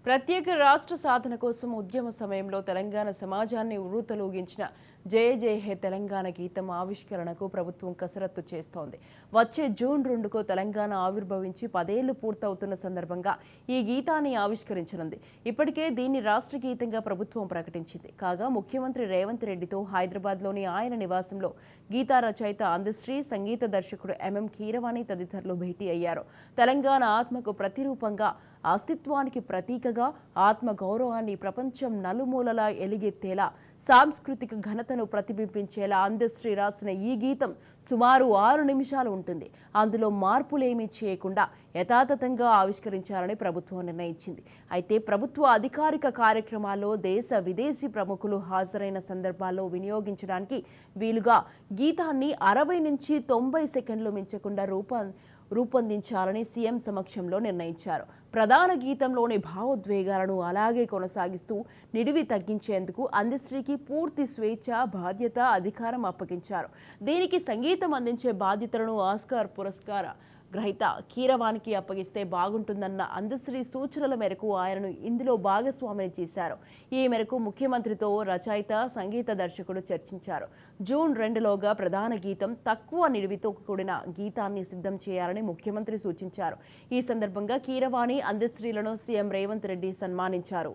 ప్రత్యేక రాష్ట్ర సాధన కోసం ఉద్యమ సమయంలో తెలంగాణ సమాజాన్ని ఉర్రూతలూగించిన జయ జయ హే తెలంగాణ గీతం ఆవిష్కరణకు ప్రభుత్వం కసరత్తు చేస్తోంది. వచ్చే జూన్ 2కు తెలంగాణ ఆవిర్భవించి 10 ఏళ్లు పూర్తవుతున్న సందర్భంగా ఈ గీతాన్ని ఆవిష్కరించనుంది. ఇప్పటికే దీన్ని రాష్ట్ర గీతంగా ప్రభుత్వం ప్రకటించింది. కాగా ముఖ్యమంత్రి రేవంత్ రెడ్డితో హైదరాబాద్లోని ఆయన నివాసంలో గీతా రచయిత అందశ్రీ, సంగీత దర్శకుడు ఎంఎం కీరవాణి తదితరులు భేటీ అయ్యారు. తెలంగాణ ఆత్మకు ప్రతిరూపంగా, అస్తిత్వానికి ప్రతీకగా, ఆత్మ గౌరవాన్ని ప్రపంచం నలుమూలలా ఎలిగెత్తేలా, సాంస్కృతిక ఘనతను ప్రతిబింబించేలా అందశ్రీ రాసిన ఈ గీతం సుమారు 6 నిమిషాలు ఉంటుంది. అందులో మార్పులేమీ చేయకుండా యథాతథంగా ఆవిష్కరించాలని ప్రభుత్వం నిర్ణయించింది. అయితే ప్రభుత్వ అధికారిక కార్యక్రమాల్లో దేశ విదేశీ ప్రముఖులు హాజరైన సందర్భాల్లో వినియోగించడానికి వీలుగా గీతాన్ని 60 నుంచి 90 సెకండ్లు మించకుండా రూపొందించాలని సీఎం సమక్షంలో నిర్ణయించారు. ప్రధాన గీతంలోని భావోద్వేగాలను అలాగే కొనసాగిస్తూ నిడివి తగ్గించేందుకు అందశ్రీకి పూర్తి స్వేచ్ఛ, బాధ్యత, అధికారం అప్పగించారు. దీనికి సంగీతం అందించే బాధ్యతలను ఆస్కార్ పురస్కార గ్రహీత కీరవానికి అప్పగిస్తే బాగుంటుందన్న అందశ్రీ సూచనల మేరకు ఆయనను ఇందులో భాగస్వామిని చేశారు. ఈ మేరకు ముఖ్యమంత్రితో రచయిత, సంగీత దర్శకుడు చర్చించారు. జూన్ 2లోగా ప్రధాన గీతం, తక్కువ నిడివితో కూడిన గీతాన్ని సిద్ధం చేయాలని ముఖ్యమంత్రి సూచించారు. ఈ సందర్భంగా కీరవాణి, అందశ్రీలను సీఎం రేవంత్ రెడ్డి సన్మానించారు.